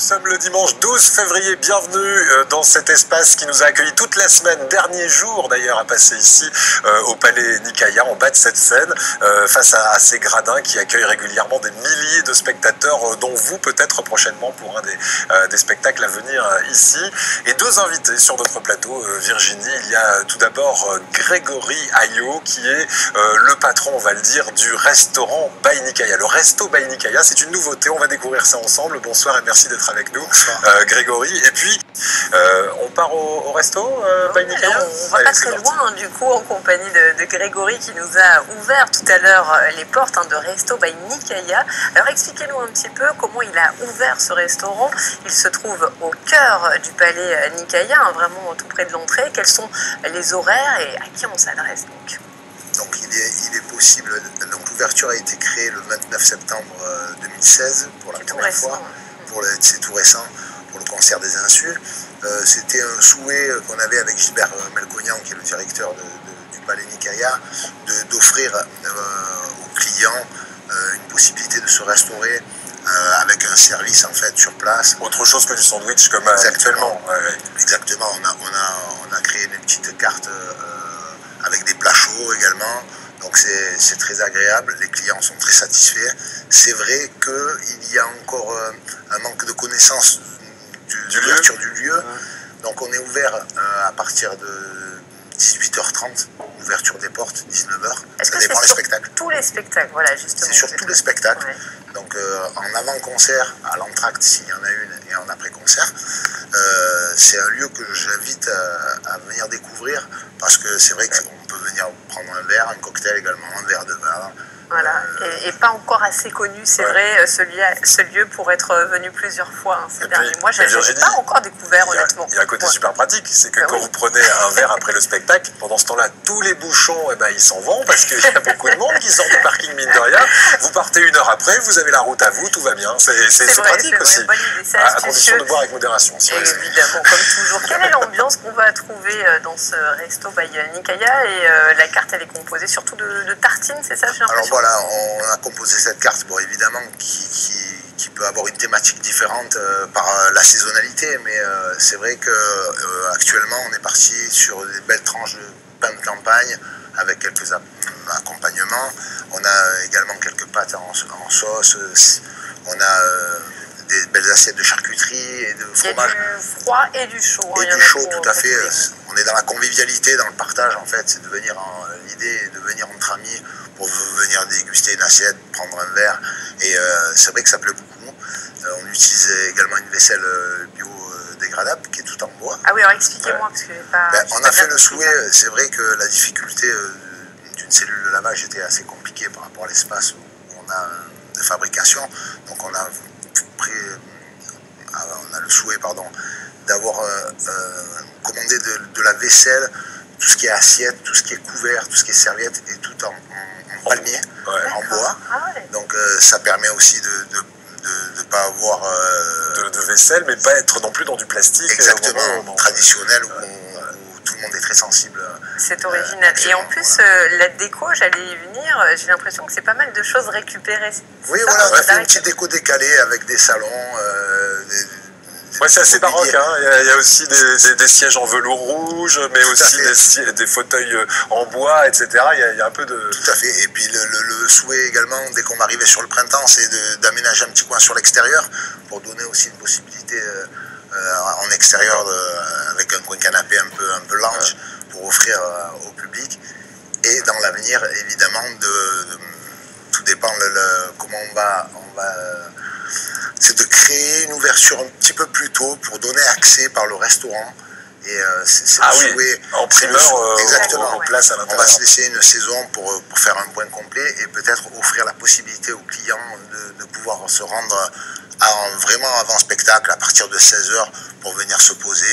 sommes le dimanche 12 février, bienvenue dans cet espace qui nous a accueillis toute la semaine, dernier jour d'ailleurs à passer ici au Palais Nicaïa, en bas de cette scène, face à ces gradins qui accueillent régulièrement des milliers de spectateurs, dont vous peut-être prochainement pour un des spectacles à venir ici. Et deux invités sur notre plateau, Virginie. Il y a tout d'abord Grégory Ayot qui est le patron, on va le dire, du restaurant By Nicaïa. Le resto By Nicaïa, c'est une nouveauté, on va découvrir ça ensemble. Bonsoir et merci d'être avec nous, Grégory. Et puis, on part au resto By Nicaïa. On va pas très loin, du coup, en compagnie de Grégory qui nous a ouvert tout à l'heure les portes de Resto By Nicaïa. Alors expliquez-nous un petit peu comment il a ouvert ce restaurant. Il se trouve au cœur du Palais Nicaïa, vraiment tout près de l'entrée. Quels sont les horaires et à qui on s'adresse donc il est possible, donc l'ouverture a été créée le 29 septembre 2016 pour la première fois, c'est tout récent, pour le concert des Insus. C'était un souhait qu'on avait avec Gilbert Melconian, qui est le directeur du Palais Nicaïa, d'offrir aux clients une possibilité de se restaurer avec un service en fait sur place. Autre chose que du sandwich comme actuellement. Exactement, on a créé une petite carte avec des plats chauds également, donc c'est très agréable, les clients sont très satisfaits. C'est vrai qu'il y a encore un manque de connaissance de l'ouverture du lieu, donc on est ouvert à partir de 18h30, ouverture des portes, 19h. Ça dépend des spectacles. Tous les spectacles, voilà, justement. C'est sur tous les spectacles. Ouais. Donc en avant-concert, à l'entracte s'il y en a une, et en après-concert. C'est un lieu que j'invite à venir découvrir, parce que c'est vrai qu'on peut venir prendre un verre, un cocktail également, un verre de vin. Voilà, et pas encore assez connu, c'est vrai, ce lieu pour être venu plusieurs fois ces derniers mois. Je n'ai pas encore découvert, honnêtement. Il y a un côté super pratique, c'est que quand vous prenez un verre après le spectacle, pendant ce temps-là, tous les bouchons, ils s'en vont, parce qu'il y a beaucoup de monde qui sort du parking, mine de rien. Vous partez une heure après, vous avez la route à vous, tout va bien. C'est pratique aussi. Bonne idée, à condition de boire avec modération. Évidemment, comme toujours. Quelle est l'ambiance qu'on va trouver dans ce resto By Nicaïa? Et la carte, elle est composée surtout de tartines, c'est ça, j'ai l'impression? Voilà, on a composé cette carte, évidemment, qui peut avoir une thématique différente par la saisonnalité, mais c'est vrai que actuellement on est parti sur des belles tranches de pain de campagne avec quelques accompagnements. On a également quelques pâtes en sauce, on a des belles assiettes de charcuterie et de fromage. Il y a du froid et du chaud. Et du chaud, tout à fait. On est dans la convivialité, dans le partage en fait. C'est de venir l'idée est de venir entre amis pour venir déguster une assiette, prendre un verre. Et c'est vrai que ça plaît beaucoup. On utilise également une vaisselle biodégradable qui est tout en bois. Ah oui, alors expliquez-moi parce que j'ai pas. On a fait le souhait. C'est vrai que la difficulté d'une cellule de lavage était assez compliquée par rapport à l'espace où on a de fabrication. Donc on a le souhait d'avoir commandé de la vaisselle, tout ce qui est assiette, tout ce qui est couvert, tout ce qui est serviette, et tout en palmier, en bois. Donc ça permet aussi de ne pas avoir de vaisselle, mais pas être non plus dans du plastique. Exactement, traditionnel, où tout le monde est très sensible. C'est original. Et en plus, la déco, j'allais y venir, j'ai l'impression que c'est pas mal de choses récupérées. Oui, voilà, on a fait une petite déco décalée avec des salons. C'est assez baroque, il y a aussi des sièges en velours rouge, mais aussi des fauteuils en bois, etc. Il y a un peu de... Tout à fait, et puis le souhait également, dès qu'on va arriver sur le printemps, c'est d'aménager un petit coin sur l'extérieur, pour donner aussi une possibilité en extérieur, avec un coin canapé un peu lounge, pour offrir au public. Et dans l'avenir, évidemment, tout dépend comment on va c'est de créer une ouverture un petit peu plus tôt pour donner accès par le restaurant. Et c'est le souhait. En primeur, exactement. En place à l'intérieur. On va se laisser une saison pour faire un point complet et peut-être offrir la possibilité aux clients de pouvoir se rendre vraiment avant spectacle, à partir de 16h, pour venir se poser.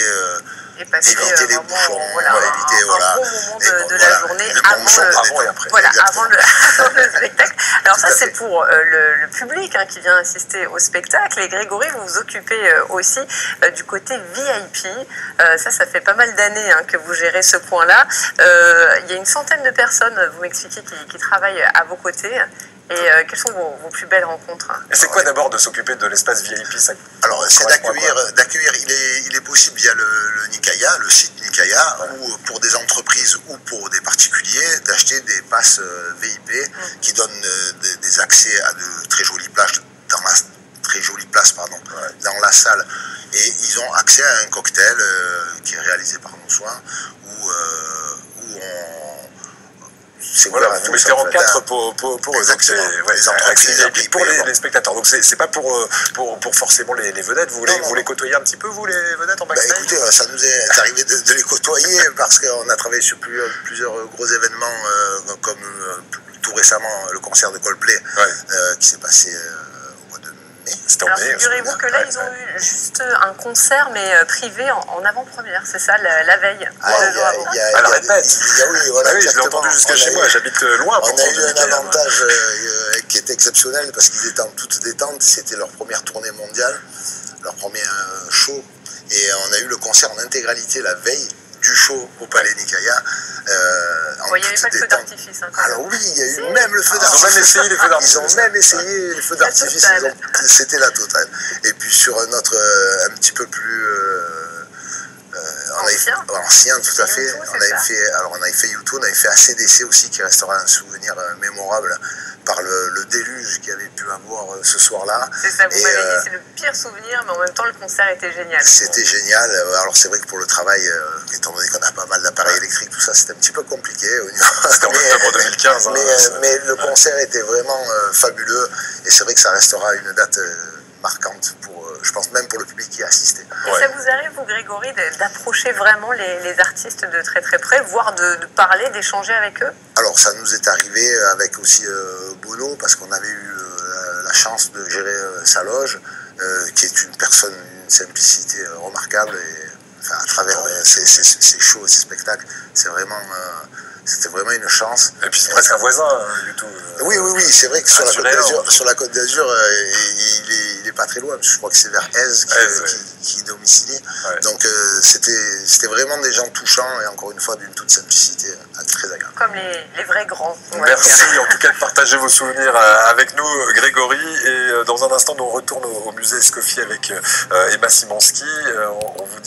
Et passer éviter les bouchons, éviter un bon moment de la journée avant le spectacle. Alors ça, c'est pour le public qui vient assister au spectacle. Et Grégory, vous vous occupez aussi du côté VIP. Ça fait pas mal d'années que vous gérez ce point-là. Il y a une centaine de personnes, vous m'expliquez, qui travaillent à vos côtés. Et quelles sont vos plus belles rencontres? Et c'est quoi d'abord de s'occuper de l'espace VIP? Alors c'est d'accueillir, il est possible via le Nikaya, le site Nikaya, ou pour des entreprises ou pour des particuliers, d'acheter des passes VIP qui donnent des accès à de très jolies plages dans la salle. Et ils ont accès à un cocktail qui est réalisé par nos soins, où c'est voilà, vous mettez en quatre pour eux. Exactement. Les entreprises VIP pour les spectateurs. Donc c'est pas pour forcément les vedettes. Vous les côtoyez un petit peu, vous, les vedettes en backstage? Écoutez, ça nous est arrivé de les côtoyer parce qu'on a travaillé sur plusieurs gros événements, comme tout récemment le concert de Coldplay qui s'est passé au mois de mai. Alors figurez-vous que là ils ont eu juste un concert mais privé en avant-première, c'est ça, la veille. À la répète. Oui, je l'ai entendu jusqu'à chez moi, j'habite loin. On a eu un avantage qui était exceptionnel parce qu'ils étaient en toute détente, c'était leur première tournée mondiale, leur premier show, et on a eu le concert en intégralité la veille du show au Palais Nikaya. Il n'y avait pas de feu d'artifice. Alors oui, il y a eu même le feu d'artifice. Ils ont même essayé les feux d'artifice. Ils ont même essayé les feux d'artifice. C'était la totale. Et puis sur un autre un petit peu plus ancien, tout à fait. On avait fait YouTube, on avait fait ACDC aussi, qui restera un souvenir mémorable par le déluge qu'il y avait pu avoir ce soir-là. C'est ça, vous m'avez dit, c'est le pire souvenir, mais en même temps, le concert était génial. C'était génial. Alors c'est vrai que pour le travail, étant donné qu'on a pas mal d'appareils électriques, tout ça, c'était un petit peu compliqué. C'était en octobre 2015. Mais le concert était vraiment fabuleux, et c'est vrai que ça restera une date marquante je pense même pour le public qui a assisté. Et ça vous arrive, vous, Grégory, d'approcher vraiment les artistes de très très près, voire de parler, d'échanger avec eux? Alors ça nous est arrivé avec aussi Bono, parce qu'on avait eu la chance de gérer sa loge, qui est une personne, une simplicité remarquable, et enfin, à travers ses shows et ses spectacles, c'était vraiment une chance. Et puis c'est presque un voisin, YouTube. Oui, c'est vrai que sur la Côte d'Azur, il est pas très loin, parce que je crois que c'est vers Aise qui domicilie. Donc c'était vraiment des gens touchants, et encore une fois d'une toute simplicité, très agréable. Comme les vrais grands. Merci en tout cas de partager vos souvenirs avec nous, Grégory. Et dans un instant, nous on retourne au musée Escoffier avec Emma Simanski. On vous dit